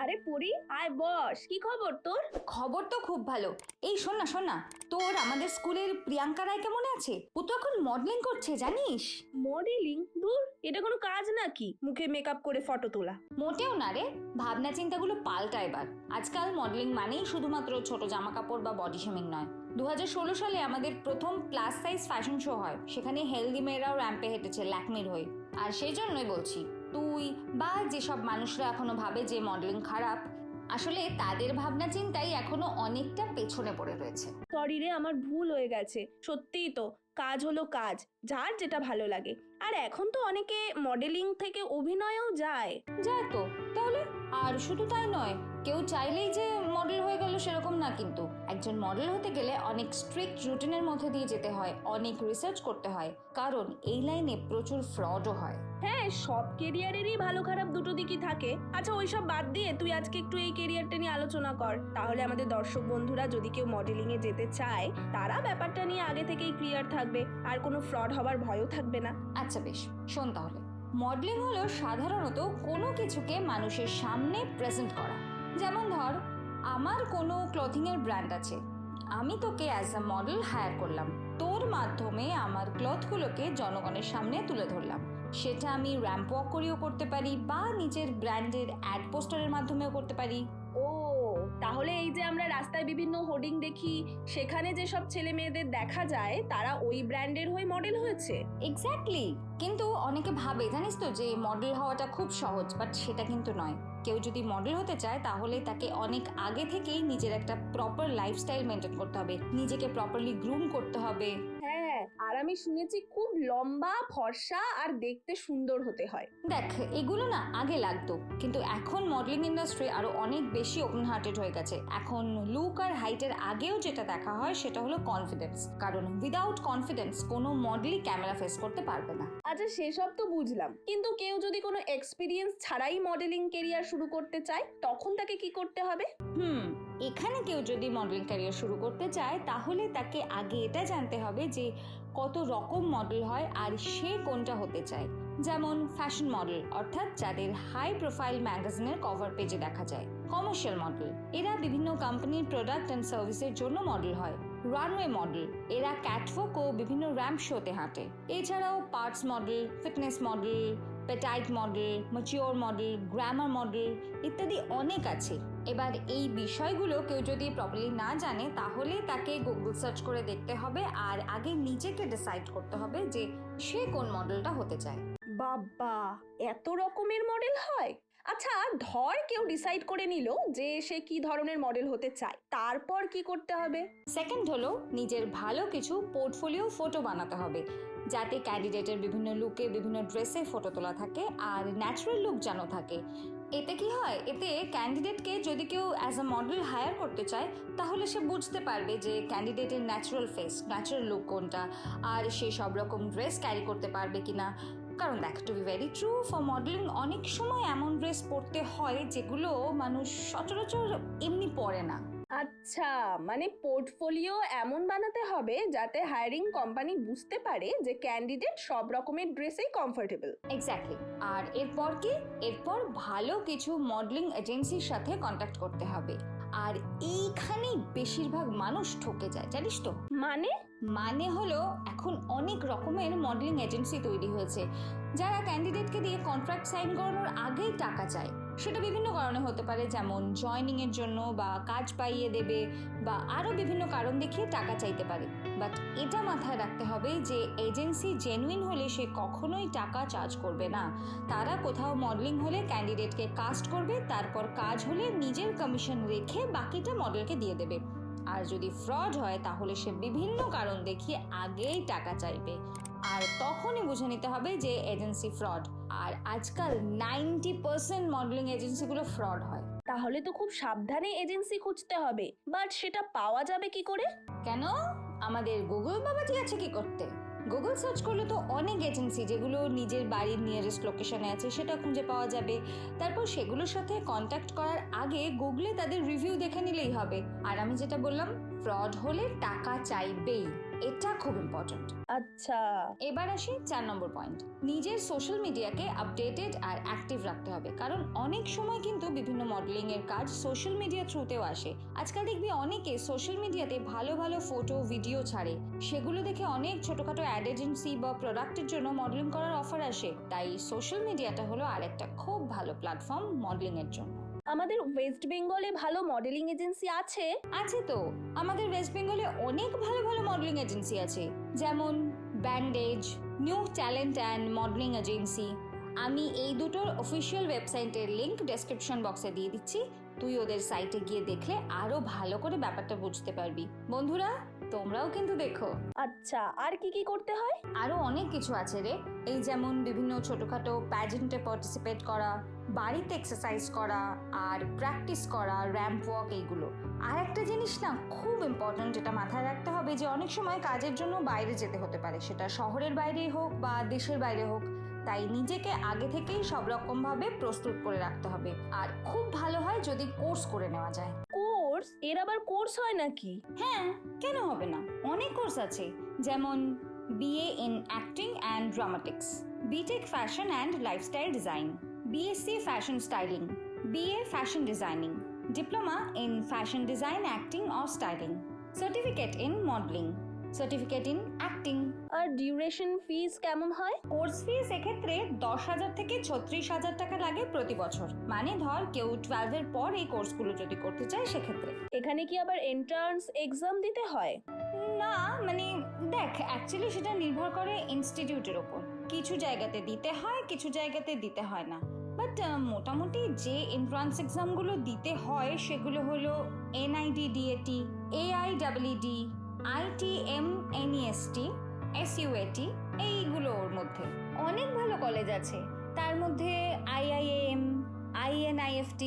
আরে পরি, আয় বস। কি খবর তোর? খবর তো খুব ভালো। এই শোন না শোন না, তোর আমাদের স্কুলের প্রিয়াঙ্কা রায়কে মনে আছে? ও তো এখন মডেলিং করছে, জানিস? মডেলিং? দূর, এটা কোনো কাজ নাকি মুখে মেকআপ করে ফটো তোলা? মোটেও না রে, ভাবনা চিন্তাগুলো পাল্টা এবার। আজকাল মডেলিং মানেই শুধুমাত্র ছোট জামা কাপড় বা বডি শেমিং নয়। 2016 সালে আমাদের প্রথম প্লাস সাইজ ফ্যাশন শো হয়, সেখানে হেলদি মেয়েরাও র্যাম্পে হেঁটেছে ল্যাকমির হয়ে। আর সেই জন্যই বলছি, তুই বা যেসব মানুষরা এখনো ভাবে যে মডেলিং খারাপ, আসলে তাদের ভাবনা চিন্তাই এখনো অনেকটা পেছনে পড়ে রয়েছে। সরি রে, আমার ভুল হয়ে গেছে। সত্যিই তো, কাজ হলো কাজ, যার যেটা ভালো লাগে। আর এখন তো অনেকে মডেলিং থেকে অভিনয়েও যায়। যায় তো, তাহলে? আর শুধু তাই নয়, কেউ চাইলেই যে মডেল হয়ে গেল সেরকম না কিন্তু। একজন মডেল হতে গেলে অনেক স্ট্রিক্ট রুটিনের মধ্যে দিয়ে যেতে হয়, অনেক রিসার্চ করতে হয়, কারণ এই লাইনে প্রচুর ফ্রডও হয়। হ্যাঁ, সব কেরিয়ারেরই ভালো খারাপ দুটো দিকই থাকে। আচ্ছা, ওইসব বাদ দিয়ে তুই আজকে একটু এই কেরিয়ারটা নিয়ে আলোচনা কর, তাহলে আমাদের দর্শক বন্ধুরা যদি কেউ মডেলিং এ যেতে চায় তারা ব্যাপারটা নিয়ে আগে থেকেই ক্লিয়ার থাকবে, আর কোনো ফ্রড হবার ভয়ও থাকবে না। আচ্ছা বেশ, শোন তাহলে। মডেলিং হলো সাধারণত কোনো কিছুকে মানুষের সামনে প্রেজেন্ট করা। যেমন ধর, আমার কোনো ক্লথিং এর ব্র্যান্ড আছে, আমি তোকে অ্যাজ আ মডেল হায়ার করলাম, তোর মাধ্যমে আমার ক্লথগুলোকে জনগণের সামনে তুলে ধরলাম। সেটা আমি র্যাম্প ওয়াক করেও করতে পারি বা নিজের ব্র্যান্ডের অ্যাড পোস্টারের মাধ্যমেও করতে পারি। ও, তাহলে এই যে আমরা রাস্তায় বিভিন্ন হোর্ডিং দেখি, সেখানে যেসব ছেলে মেয়েদের দেখা যায় তারা ওই ব্র্যান্ডের হয়ে মডেল হয়েছে। এক্স্যাক্টলি। কিন্তু অনেকে ভাবে, জানিস তো, যে মডেল হওয়াটা খুব সহজ, বাট সেটা কিন্তু নয়। কেউ যদি মডেল হতে চায় তাহলে তাকে অনেক আগে থেকেই নিজের একটা প্রপার লাইফস্টাইল মেনটেন করতে হবে, নিজেকে প্রপারলি গ্রুম করতে হবে। হ্যাঁ, আর আমি শুনেছি খুব লম্বা, ফর্সা আর দেখতে সুন্দর হতে হয়। দেখ, এগুলো না আগে লাগতো, কিন্তু এখন মডেলিং ইন্ডাস্ট্রি আরো অনেক বেশি ওপেন হার্টেড হয়ে গেছে। এখন লুক আর হাইটের আগেও যেটা দেখা হয় সেটা হলো কনফিডেন্স, কারণ উইদাউট কনফিডেন্স কোনো মডেলই ক্যামেরা ফেস করতে পারবে না। আচ্ছা, সেসব তো বুঝলাম, কিন্তু কেউ যদি কোনো এক্সপিরিয়েন্স ছাড়াই মডেলিং কেরিয়ার শুরু করতে চায় তখন তাকে কি করতে হবে? এখানে কেউ যদি মডেলিং ক্যারিয়ার শুরু করতে চায় তাহলে তাকে আগে এটা জানতে হবে যে কত রকম মডেল হয় আর সে কোনটা হতে চায়। যেমন ফ্যাশন মডেল, অর্থাৎ যাদের হাই প্রোফাইল ম্যাগাজিনের কভার পেজে দেখা যায়। কমার্শিয়াল মডেল, এরা বিভিন্ন কোম্পানির প্রোডাক্ট অ্যান্ড সার্ভিসের জন্য মডেল হয়। রানওয়ে মডেল, এরা ক্যাটওয়াক ও বিভিন্ন র্যাম্প শোতে হাঁটে। এছাড়াও parts model, fitness model, petite model, mature model, glamour model ইত্যাদি অনেক আছে। এবার এই বিষয়গুলো কেউ যদি প্রপারলি না জানে তাহলে তাকে গুগল সার্চ করে দেখতে হবে, আর আগে নিজেকে ডিসাইড করতে হবে যে সে কোন মডেলটা হতে চায়। বাবা, এত রকমের মডেল হয়? আচ্ছা, ধর কেউ ডিসাইড করে নিল যে সে কি ধরনের মডেল হতে চায়, তারপর কি করতে হবে? সেকেন্ড হলো, নিজের ভালো কিছু পোর্টফোলিও ফটো বানাতে হবে, যাতে ক্যান্ডিডেটের বিভিন্ন লুকে, বিভিন্ন ড্রেসে ফটো তোলা থাকে আর ন্যাচারাল লুক যেন থাকে। এতে কি হয়, এতে ক্যান্ডিডেটকে যদি কেউ অ্যাজ আ মডেল হায়ার করতে চায় তাহলে সে বুঝতে পারবে যে ক্যান্ডিডেটের ন্যাচারাল ফেস, ন্যাচারাল লুক কোনটা, আর সে সব রকম ড্রেস ক্যারি করতে পারবে কিনা। কারণ দেখ, to be very true, for modelling অনেক সময় এমন ড্রেস পরতে হয় যেগুলো মানুষ সচরাচর এমনি পরে না। আচ্ছা, মানে পোর্টফোলিও এমন বানাতে হবে যাতে হায়ারিং কোম্পানি বুঝতে পারে যে ক্যান্ডিডেট সব রকমের ড্রেসেই কমফোর্টেবল। এক্স্যাক্টলি। আর এরপর কি, এরপর ভালো কিছু মডেলিং এজেন্সির সাথে কন্ট্যাক্ট করতে হবে। আর এইখানেই বেশিরভাগ মানুষ ঠকে যায়, জানিস তো। মানে হলো, এখন অনেক রকমের মডেলিং এজেন্সি তৈরি হয়েছে যারা ক্যান্ডিডেটকে দিয়ে কন্ট্রাক্ট সাইন করানোর আগেই টাকা চায়। সেটা বিভিন্ন কারণে হতে পারে, যেমন জয়নিং এর জন্য, বা কাজ পাইয়ে দেবে, বা আরো বিভিন্ন কারণ দেখিয়ে টাকা চাইতে পারে। বাট এটা মাথায় রাখতে হবে যে এজেন্সি জেনুইন হলে সে কখনোই টাকা চার্জ করবে না। তারা কোথাও মডেলিং হলে ক্যান্ডিডেটকে কাস্ট করবে, তারপর কাজ হলে নিজের কমিশন রেখে বাকিটা মডেলকে দিয়ে দেবে। আর যদি ফ্রড হয় তাহলে সে বিভিন্ন কারণ দেখিয়ে আগেই টাকা চাইবে, আর তখনই বুঝে নিতে হবে যে এজেন্সি ফ্রড। আর আজকাল 90% মডেলিং এজেন্সিগুলো ফ্রড হয়। তাহলে তো খুব সাবধানে এজেন্সি খুঁজতে হবে, বাট সেটা পাওয়া যাবে কি করে? কেন, আমাদের গুগল বাবাজি আছে কি করতে। গুগল সার্চ করলে তো অনেক এজেন্সি যেগুলো নিজের বাড়ির নিয়ারেস্ট লোকেশনে আছে সেটা খুঁজে পাওয়া যাবে। তারপর সেগুলোর সাথে কন্ট্যাক্ট করার আগে গুগলে তাদের রিভিউ দেখে নিলেই হবে। আর আমি যেটা বললাম, ফ্রড হলে টাকা চাইবেই, এটা খুব ইম্পর্টেন্ট। আচ্ছা, এবার আসি 4 নম্বর পয়েন্ট, নিজের সোশ্যাল মিডিয়াকে আপডেটেড আর অ্যাক্টিভ রাখতে হবে। কারণ অনেক সময় কিন্তু বিভিন্ন মডেলিং এর কাজ সোশ্যাল মিডিয়া থ্রুতেও আসে। আজকাল দেখবি অনেকে সোশ্যাল মিডিয়াতে ভালো ভালো ফটো ভিডিও ছাড়ে, সেগুলো দেখে অনেক ছোটখাটো অ্যাড এজেন্সি বা প্রোডাক্টের জন্য মডেলিং করার অফার আসে। তাই সোশ্যাল মিডিয়াটা হলো আরেকটা খুব ভালো প্ল্যাটফর্ম মডেলিং এর জন্য। আমাদের ওয়েস্ট বেঙ্গলে ভালো মডেলিং এজেন্সি আছে? আছে তো, আমাদের ওয়েস্ট বেঙ্গলে অনেক ভালো ভালো মডেলিং এজেন্সি আছে, যেমন bandage, new talent and modelling agency. আমি এই দুটোর অফিসিয়াল ওয়েবসাইটের লিংক ডেসক্রিপশন বক্সে দিয়ে দিচ্ছি, তুই ওদের সাইটে গিয়ে দেখলে আরো ভালো করে ব্যাপারটা বুঝতে পারবি। বন্ধুরা, তোমরাও কিন্তু দেখো। আচ্ছা, আর কি কি করতে হয়? আরো অনেক কিছু আছে রে, এই যেমন বিভিন্ন ছোটখাটো প্যাজেন্টে পার্টিসিপেট করা, বাড়িতে এক্সারসাইজ করা আর প্র্যাকটিস করা, র্যাম্প ওয়াক, এইগুলো। আর একটা জিনিস না খুব ইম্পর্ট্যান্ট, যেটা মাথায় রাখতে হবে, যে অনেক সময় কাজের জন্য বাইরে যেতে হতে পারে, সেটা শহরের বাইরেই হোক বা দেশের বাইরে হোক। তাই নিজেকে আগে থেকেই সব রকম ভাবে প্রস্তুত করে রাখতে হবে। আর খুব ভালো হয় যদি কোর্স করে নেওয়া যায়। কোর্স? এর আবার কোর্স হয় নাকি? হ্যাঁ, কেন হবে না, অনেক কোর্স আছে, যেমন BA in Acting and Dramatics, BTech Fashion and Lifestyle Design, BSc Fashion Styling, BA Fashion Designing, Diploma in Fashion Design, Acting or Styling, Certificate in Modeling, Certificate in Acting। আর ডিউরেশন ফিস কেমন হয়? Course fees এক্ষেত্রে 10,000 থেকে 36,000 টাকা লাগে প্রতি বছর। মানে ধর কেউ 12 এর পর এই কোর্সগুলো যদি করতে চায় সেক্ষেত্রে। এখানে কি আবার এন্ট্রান্স এক্সাম দিতে হয়? না, মানে দেখ, অ্যাকচুয়ালি সেটা নির্ভর করে ইনস্টিটিউটের ওপর। কিছু জায়গাতে দিতে হয়, কিছু জায়গাতে দিতে হয় না। বাট মোটামুটি যে এন্ট্রান্স এক্সামগুলো দিতে হয় সেগুলো হলো NID DAT, AIEED, ITM NEST, SUAT, এইগুলোর মধ্যে অনেক ভালো কলেজ আছে। তার মধ্যে IIAM, INIFT,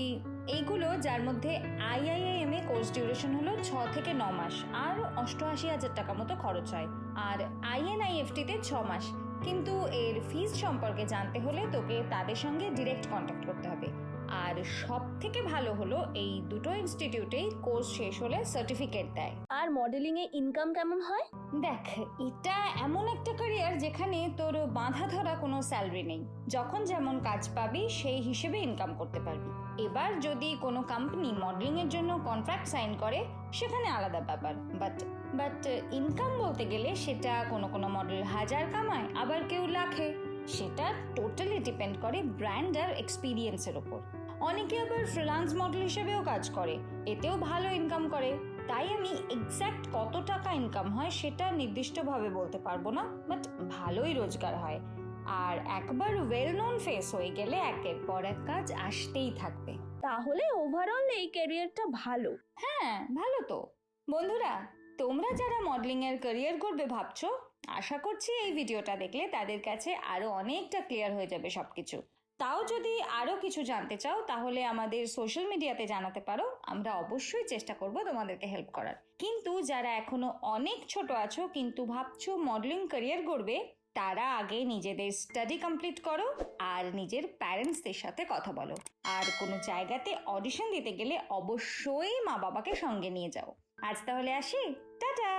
এইগুলো, যার মধ্যে IIAM এ কোর্স ডিউরেশন হলো 6 থেকে 9 মাস আর 88,000 টাকা মতো খরচ হয়। আর INIFT তে 6 মাস। কিন্তু এর ফিস সম্পর্কে জানতে হলে তোকে তাদের সঙ্গে ডিরেক্ট কন্ট্যাক্ট করতে হবে। আর সব থেকে ভালো হলো এই দুটো ইনস্টিটিউটেই কোর্স শেষ হলে সার্টিফিকেট দেয়। আর মডেলিং এ ইনকাম কেমন হয়? দেখ, এটা এমন একটা ক্যারিয়ার যেখানে তোর বাঁধা ধরা কোনো স্যালারি নেই, যখন যেমন কাজ পাবি সেই হিসেবে ইনকাম করতে পারবি। এবার যদি কোনো কোম্পানি মডেলিং এর জন্য কন্ট্রাক্ট সাইন করে সেখানে আলাদা ব্যাপার, বাট ইনকাম বলতে গেলে সেটা কোনো কোনো মডেল 1000 কামায়, আবার কেউ লাখে। সেটা টোটালি ডিপেন্ড করে ব্র্যান্ড আর এক্সপিরিয়েন্সের ওপর। অনেকে আবার ফ্রিল্যান্স মডেল হিসেবেও কাজ করে, এতেও ভালো ইনকাম করে। তাই আমি এক্স্যাক্ট কত টাকা ইনকাম হয় সেটা নির্দিষ্টভাবে বলতে পারবো না, বাট ভালোই রোজগার হয়। আর একবার ওয়েল নোন ফেস হয়ে গেলে একের পর এক কাজ আসতেই থাকবে। তাহলে ওভারঅল এই ক্যারিয়ারটা ভালো। হ্যাঁ, ভালো তো। বন্ধুরা, তোমরা যারা মডেলিং এর ক্যারিয়ার করবে ভাবছো, আশা করছি এই ভিডিওটা দেখলে তাদের কাছে আরো অনেকটা ক্লিয়ার হয়ে যাবে সবকিছু। তাও যদি আরো কিছু জানতে চাও তাহলে আমাদের সোশ্যাল মিডিয়াতে জানাতে পারো, আমরা অবশ্যই চেষ্টা করব তোমাদেরকে হেল্প করার। কিন্তু যারা এখনো অনেক ছোট আছো কিন্তু ভাবছো মডেলিং ক্যারিয়ার করবে, তারা আগে নিজেদের স্টাডি কমপ্লিট করো আর নিজের প্যারেন্টসদের সাথে কথা বলো। আর কোনো জায়গাতে অডিশন দিতে গেলে অবশ্যই মা বাবাকে সঙ্গে নিয়ে যাও। আজ তাহলে আসি, টাটা।